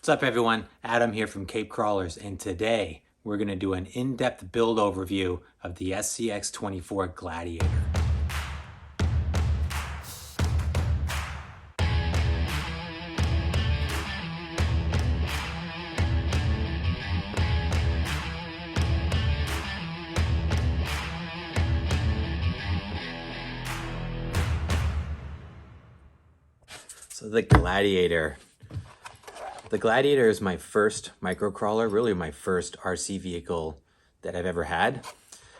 What's up everyone? Adam here from Cape Crawlers, and today we're going to do an in-depth build overview of the SCX24 Gladiator. So the Gladiator is my first microcrawler, really my first RC vehicle that I've ever had.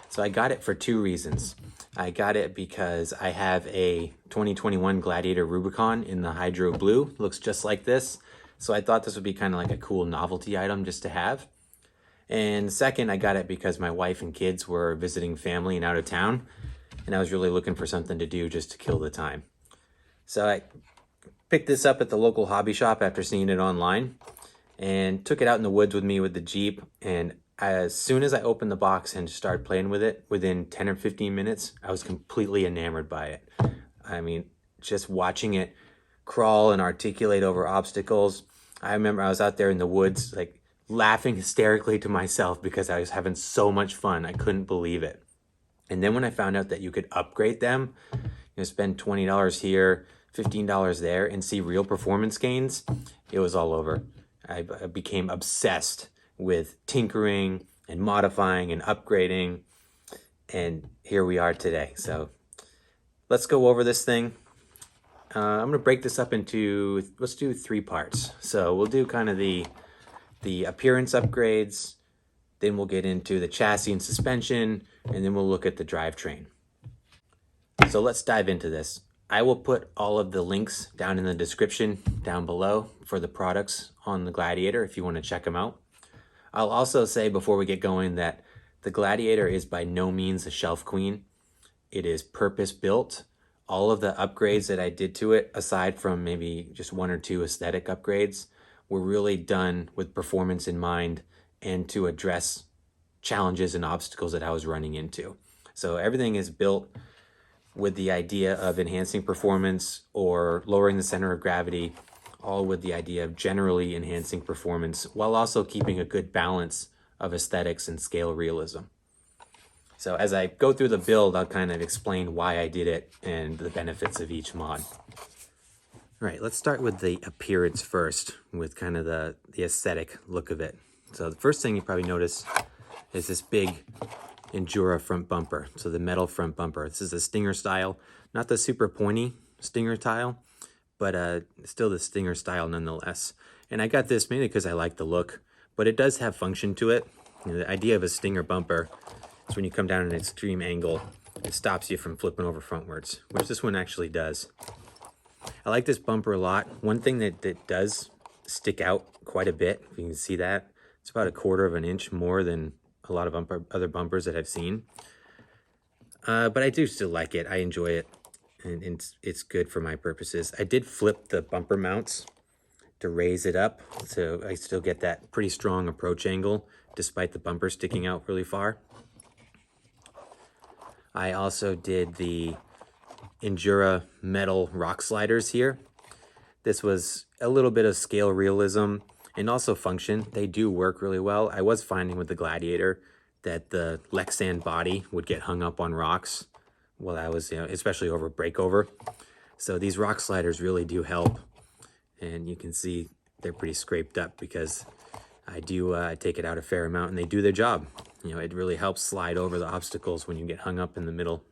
So I got it for two reasons. I got it because I have a 2021 Gladiator Rubicon in the Hydro Blue. Looks just like this. So I thought this would be kind of like a cool novelty item just to have. And second, I got it because my wife and kids were visiting family and out of town. And I was really looking for something to do just to kill the time. So I picked this up at the local hobby shop after seeing it online and took it out in the woods with me with the Jeep. And as soon as I opened the box and started playing with it, within 10 or 15 minutes, I was completely enamored by it. I mean, just watching it crawl and articulate over obstacles. I remember I was out there in the woods, like laughing hysterically to myself because I was having so much fun. I couldn't believe it. And then when I found out that you could upgrade them, spend $20 here, $15 there, and see real performance gains, it was all over. I became obsessed with tinkering and modifying and upgrading, and here we are today. So let's go over this thing. I'm gonna break this up into, let's do 3 parts. So we'll do kind of the appearance upgrades, then we'll get into the chassis and suspension, and then we'll look at the drivetrain. So let's dive into this. I will put all of the links down in the description down below for the products on the Gladiator if you want to check them out. I'll also say before we get going that the Gladiator is by no means a shelf queen. It is purpose built. All of the upgrades that I did to it, aside from maybe just 1 or 2 aesthetic upgrades, were really done with performance in mind and to address challenges and obstacles that I was running into. So everything is built with the idea of enhancing performance or lowering the center of gravity, all with the idea of generally enhancing performance while also keeping a good balance of aesthetics and scale realism. So as I go through the build, I'll kind of explain why I did it and the benefits of each mod. All right, let's start with the appearance first, with kind of the aesthetic look of it. So the first thing you probably notice is this big Endura front bumper. So the metal front bumper. This is a Stinger style, not the super pointy Stinger style, but still the Stinger style nonetheless. And I got this mainly because I like the look, but it does have function to it. The idea of a Stinger bumper is when you come down at an extreme angle, it stops you from flipping over frontwards, which this one actually does. I like this bumper a lot. One thing that does stick out quite a bit, if you can see that, it's about 1/4 of an inch more than a lot of other bumpers that I've seen. But I do still like it. I enjoy it, and it's good for my purposes. I did flip the bumper mounts to raise it up, so I still get that pretty strong approach angle despite the bumper sticking out really far. I also did the Endura metal rock sliders here. This was a little bit of scale realism and also function. They do work really well. I was finding with the Gladiator that the Lexan body would get hung up on rocks while I was, especially over breakover. So these rock sliders really do help. And you can see they're pretty scraped up because I do take it out a fair amount and they do their job. It really helps slide over the obstacles when you get hung up in the middle.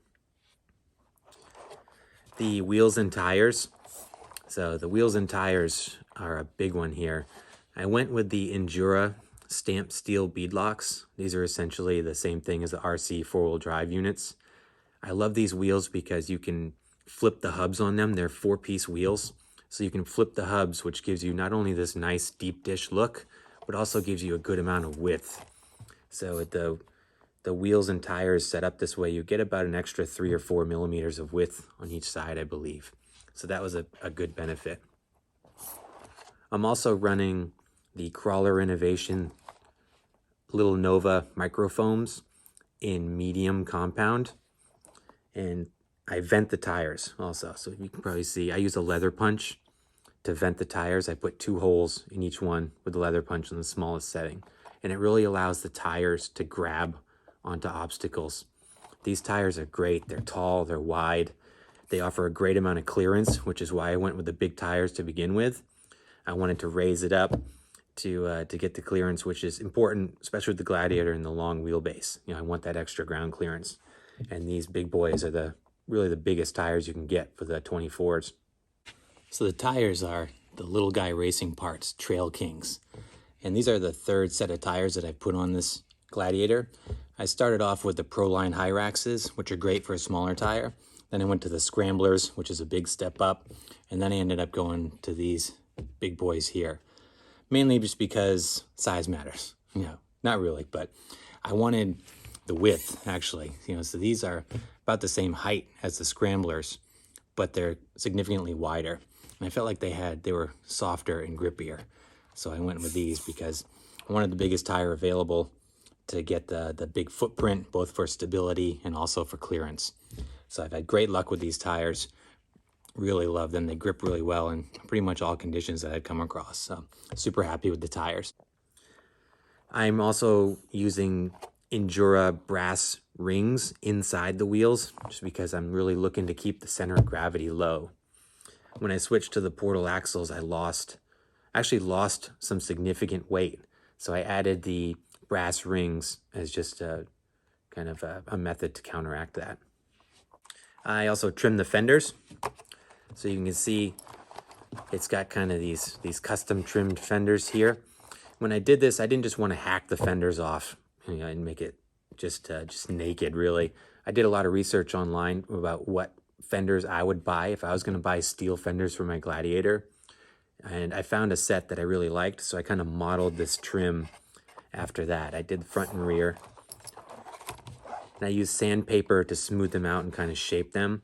The wheels and tires. So the wheels and tires are a big one here. I went with the Endura stamped steel beadlocks. These are essentially the same thing as the RC 4-wheel drive units. I love these wheels because you can flip the hubs on them. They're 4-piece wheels. So you can flip the hubs, which gives you not only this nice deep dish look, but also gives you a good amount of width. So with the wheels and tires set up this way, you get about an extra 3 or 4 millimeters of width on each side, I believe. So that was a good benefit. I'm also running the Crawler Innovation Little Nova microfoams in medium compound, and I vent the tires also. So you can probably see I use a leather punch to vent the tires, I put 2 holes in each one with the leather punch in the smallest setting. And it really allows the tires to grab onto obstacles. These tires are great. They're tall, they're wide. They offer a great amount of clearance, which is why I went with the big tires to begin with. I wanted to raise it up to get the clearance, which is important, especially with the Gladiator and the long wheelbase. You know, I want that extra ground clearance. And these big boys are really the biggest tires you can get for the 24s. So the tires are the little guy racing parts, Trail Kings. And these are the 3rd set of tires that I've put on this Gladiator. I started off with the Proline Hyraxes, which are great for a smaller tire. Then I went to the Scramblers, which is a big step up. And then I ended up going to these big boys here. Mainly just because size matters. You know, not really, but I wanted the width, actually. You know, so these are about the same height as the Scramblers, but they're significantly wider. And I felt like they were softer and grippier. So I went with these because I wanted the biggest tire available to get the big footprint, both for stability and also for clearance. So I've had great luck with these tires. Really love them. They grip really well in pretty much all conditions that I've come across. So super happy with the tires. I'm also using Endura brass rings inside the wheels just because I'm really looking to keep the center of gravity low. When I switched to the portal axles, I actually lost some significant weight. So I added the brass rings as just a kind of a method to counteract that. I also trimmed the fenders. So you can see it's got kind of these custom trimmed fenders here. When I did this, I didn't just want to hack the fenders off, you know, and make it just naked, really. I did a lot of research online about what fenders I would buy if I was going to buy steel fenders for my Gladiator. And I found a set that I really liked, so I kind of modeled this trim after that. I did the front and rear. And I used sandpaper to smooth them out and kind of shape them.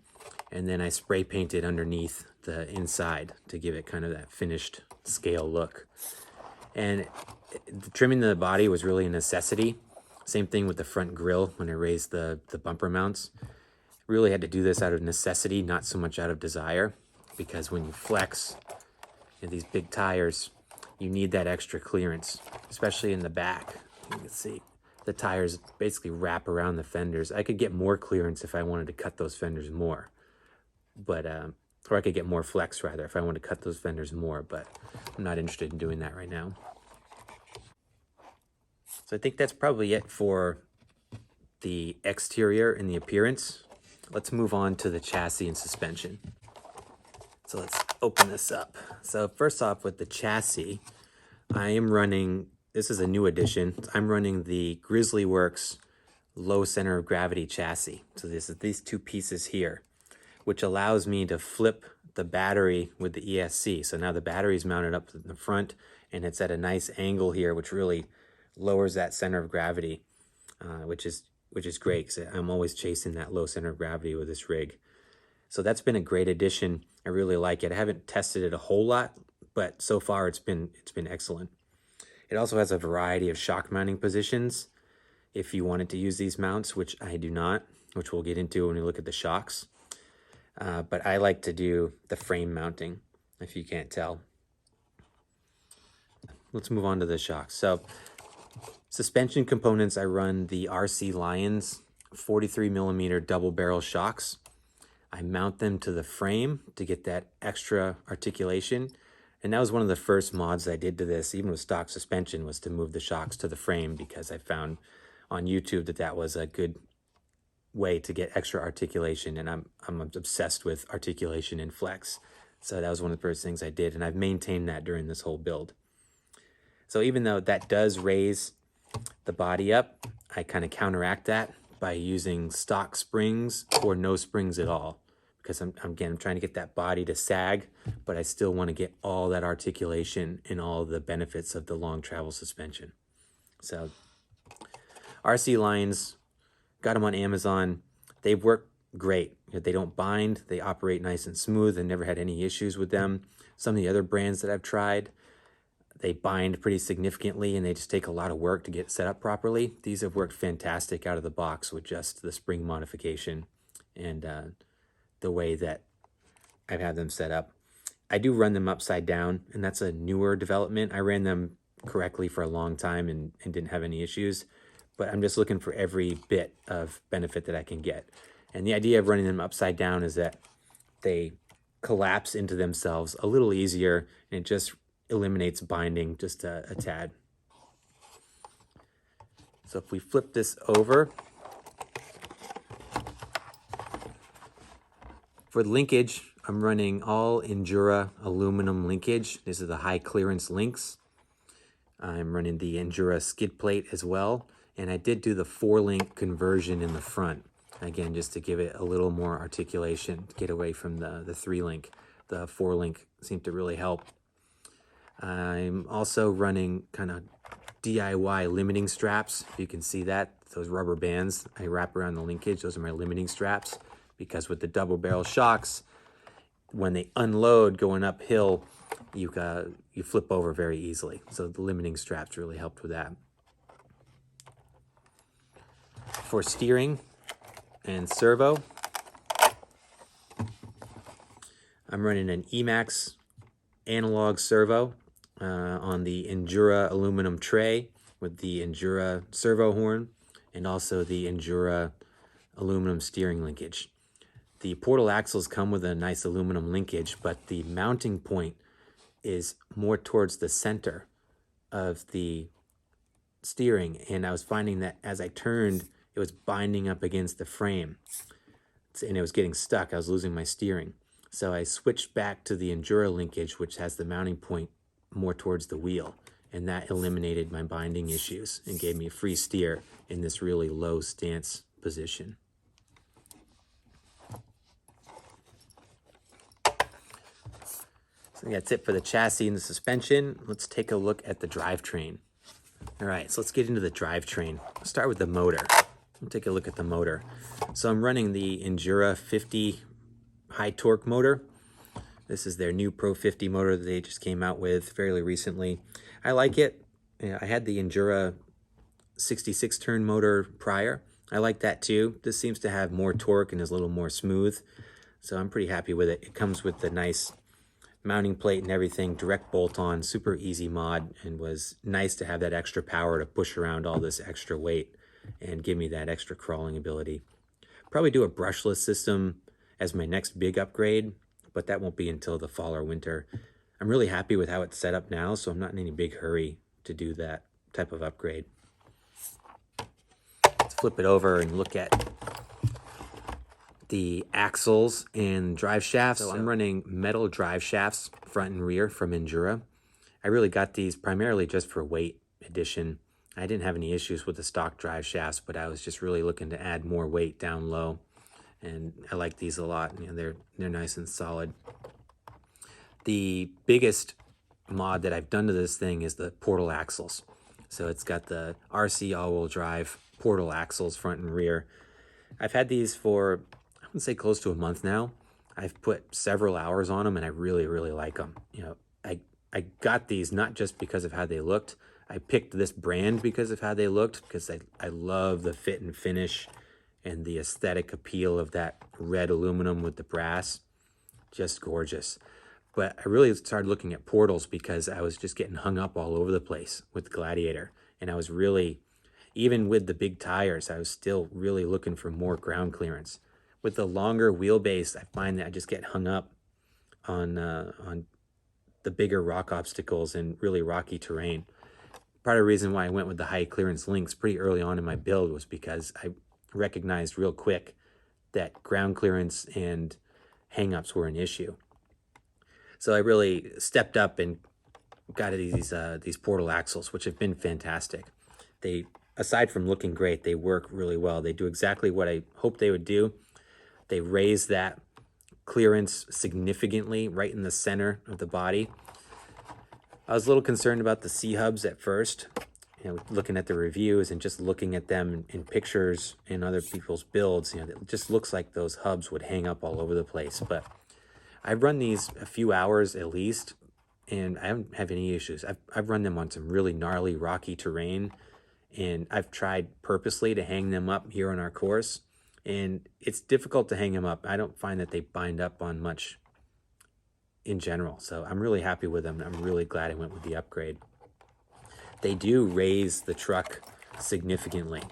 And then I spray painted underneath the inside to give it kind of that finished scale look. And trimming the body was really a necessity. Same thing with the front grille when I raised the bumper mounts. Really had to do this out of necessity, not so much out of desire, because when you flex these big tires, you need that extra clearance, especially in the back. You can see the tires basically wrap around the fenders. I could get more clearance if I wanted to cut those fenders more. But or I could get more flex rather if I want to cut those fenders more, but I'm not interested in doing that right now. So I think that's probably it for the exterior and the appearance. Let's move on to the chassis and suspension. So let's open this up. So first off, with the chassis, I am running, this is a new addition, I'm running the Grizzly Works low center of gravity chassis. So this is these 2 pieces here, which allows me to flip the battery with the ESC. So now the battery is mounted up in the front and it's at a nice angle here, which really lowers that center of gravity, which is great because I'm always chasing that low center of gravity with this rig. So that's been a great addition. I really like it. I haven't tested it a whole lot, but so far it's been excellent. It also has a variety of shock mounting positions if you wanted to use these mounts, which I do not, which we'll get into when we look at the shocks. But I like to do the frame mounting, if you can't tell. Let's move on to the shocks. So suspension components, I run the RC Lions 43 millimeter double barrel shocks. I mount them to the frame to get that extra articulation. And that was one of the first mods I did to this, even with stock suspension, was to move the shocks to the frame, because I found on YouTube that was a good way to get extra articulation, and I'm obsessed with articulation and flex. So that was one of the first things I did, and I've maintained that during this whole build. So even though that does raise the body up, I kind of counteract that by using stock springs or no springs at all, because I'm trying to get that body to sag, but I still want to get all that articulation and all the benefits of the long travel suspension. So RC Lions, got them on Amazon. They've worked great. They don't bind. They operate nice and smooth. I never had any issues with them. Some of the other brands that I've tried, they bind pretty significantly and they just take a lot of work to get set up properly. These have worked fantastic out of the box with just the spring modification and the way that I've had them set up. I do run them upside down, and that's a newer development. I ran them correctly for a long time and didn't have any issues, but I'm just looking for every bit of benefit that I can get. And the idea of running them upside down is that they collapse into themselves a little easier, and it just eliminates binding just a tad. So if we flip this over, for the linkage, I'm running all Endura aluminum linkage. These are the high clearance links. I'm running the Endura skid plate as well. And I did do the 4-link conversion in the front. Again, just to give it a little more articulation, to get away from the 3-link. The 4-link seemed to really help. I'm also running kind of DIY limiting straps. If you can see that, those rubber bands I wrap around the linkage, those are my limiting straps. Because with the double barrel shocks, when they unload going uphill, you flip over very easily. So the limiting straps really helped with that. For steering and servo, I'm running an Emax analog servo on the Endura aluminum tray with the Endura servo horn and also the Endura aluminum steering linkage. The portal axles come with a nice aluminum linkage, but the mounting point is more towards the center of the steering, and I was finding that as I turned, it was binding up against the frame, and it was getting stuck. I was losing my steering. So I switched back to the Endura linkage, which has the mounting point more towards the wheel, and that eliminated my binding issues and gave me a free steer in this really low stance position. So that's it for the chassis and the suspension. Let's take a look at the drivetrain. All right, so let's get into the drivetrain. Let's start with the motor. We'll take a look at the motor. So I'm running the Endura 50 high torque motor. This is their new Pro 50 motor that they just came out with fairly recently. I like it. I had the Endura 66 turn motor prior. I like that too. This seems to have more torque and is a little more smooth. So I'm pretty happy with it. It comes with the nice mounting plate and everything, direct bolt on, super easy mod, and was nice to have that extra power to push around all this extra weight and give me that extra crawling ability. Probably do a brushless system as my next big upgrade, but that won't be until the fall or winter. I'm really happy with how it's set up now, so I'm not in any big hurry to do that type of upgrade. Let's flip it over and look at the axles and drive shafts. So I'm running metal drive shafts, front and rear, from Endura. I really got these primarily just for weight addition. I didn't have any issues with the stock drive shafts, but I was just really looking to add more weight down low. And I like these a lot. You know, they're nice and solid. The biggest mod that I've done to this thing is the portal axles. So it's got the RC all-wheel drive portal axles, front and rear. I've had these for, I would say, close to a month now. I've put several hours on them, and I really, really like them. You know, I got these not just because of how they looked. I picked this brand because of how they looked, because I love the fit and finish and the aesthetic appeal of that red aluminum with the brass. Just gorgeous. But I really started looking at portals because I was just getting hung up all over the place with the Gladiator. And I was really, even with the big tires, I was still really looking for more ground clearance. With the longer wheelbase, I find that I just get hung up on the bigger rock obstacles and really rocky terrain. Part of the reason why I went with the high clearance links pretty early on in my build was because I recognized real quick that ground clearance and hang-ups were an issue. So I really stepped up and got these portal axles, which have been fantastic. They, aside from looking great, they work really well. They do exactly what I hoped they would do. They raise that clearance significantly right in the center of the body. I was a little concerned about the C-hubs at first, you know, looking at the reviews and just looking at them in pictures and other people's builds. You know, it just looks like those hubs would hang up all over the place. But I've run these a few hours at least, and I haven't had any issues. I've run them on some really gnarly, rocky terrain, and I've tried purposely to hang them up here on our course, and it's difficult to hang them up. I don't find that they bind up on much in general. So I'm really happy with them. I'm really glad I went with the upgrade. They do raise the truck significantly.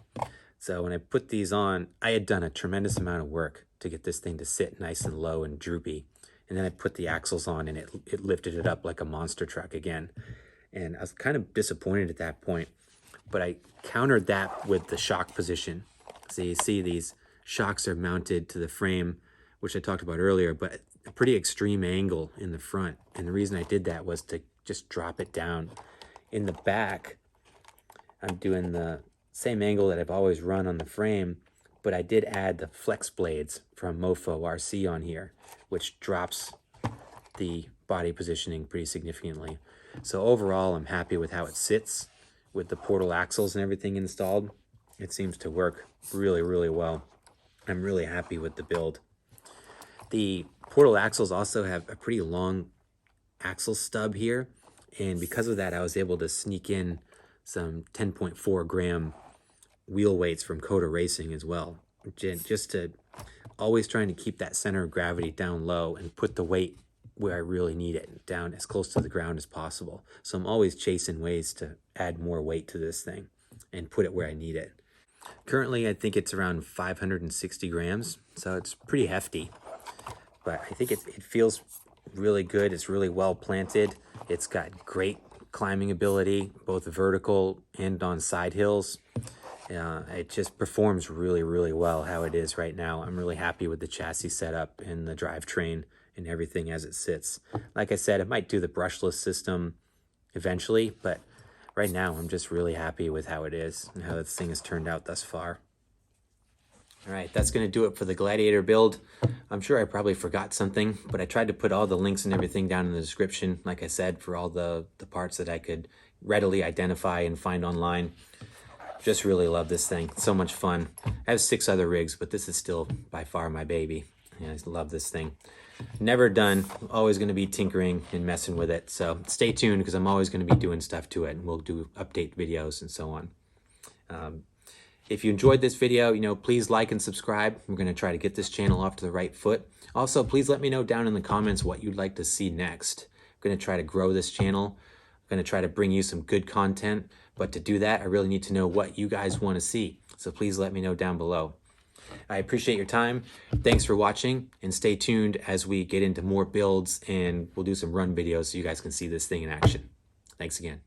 So when I put these on, I had done a tremendous amount of work to get this thing to sit nice and low and droopy. And then I put the axles on and it lifted it up like a monster truck again. And I was kind of disappointed at that point, but I countered that with the shock position. So you see these shocks are mounted to the frame, which I talked about earlier, but a pretty extreme angle in the front. And the reason I did that was to just drop it down. In the back, I'm doing the same angle that I've always run on the frame, but I did add the flex blades from Mofo RC on here, which drops the body positioning pretty significantly. So overall, I'm happy with how it sits with the portal axles and everything installed. It seems to work really, really well. I'm really happy with the build. The portal axles also have a pretty long axle stub here, and because of that, I was able to sneak in some 10.4 gram wheel weights from Coda Racing as well, just to always trying to keep that center of gravity down low and put the weight where I really need it, down as close to the ground as possible. So I'm always chasing ways to add more weight to this thing and put it where I need it. Currently, I think it's around 560 grams, so it's pretty hefty, but I think it feels really good. It's really well planted. It's got great climbing ability, both vertical and on side hills. It just performs really, really well how it is right now. I'm really happy with the chassis setup and the drivetrain and everything as it sits. Like I said, I might do the brushless system eventually, but right now I'm just really happy with how it is and how this thing has turned out thus far. All right, that's going to do it for the Gladiator build. I'm sure I probably forgot something, but I tried to put all the links and everything down in the description, like I said, for all the parts that I could readily identify and find online. Just really love this thing. So much fun. I have 6 other rigs, but this is still by far my baby. Yeah, I love this thing. Never done. Always going to be tinkering and messing with it. So stay tuned because I'm always going to be doing stuff to it, and we'll do update videos and so on. If you enjoyed this video, please like and subscribe. We're going to try to get this channel off to the right foot. Also, please let me know down in the comments what you'd like to see next. I'm going to try to grow this channel. I'm going to try to bring you some good content. But to do that, I really need to know what you guys want to see. So please let me know down below. I appreciate your time. Thanks for watching, and stay tuned as we get into more builds, and we'll do some run videos so you guys can see this thing in action. Thanks again.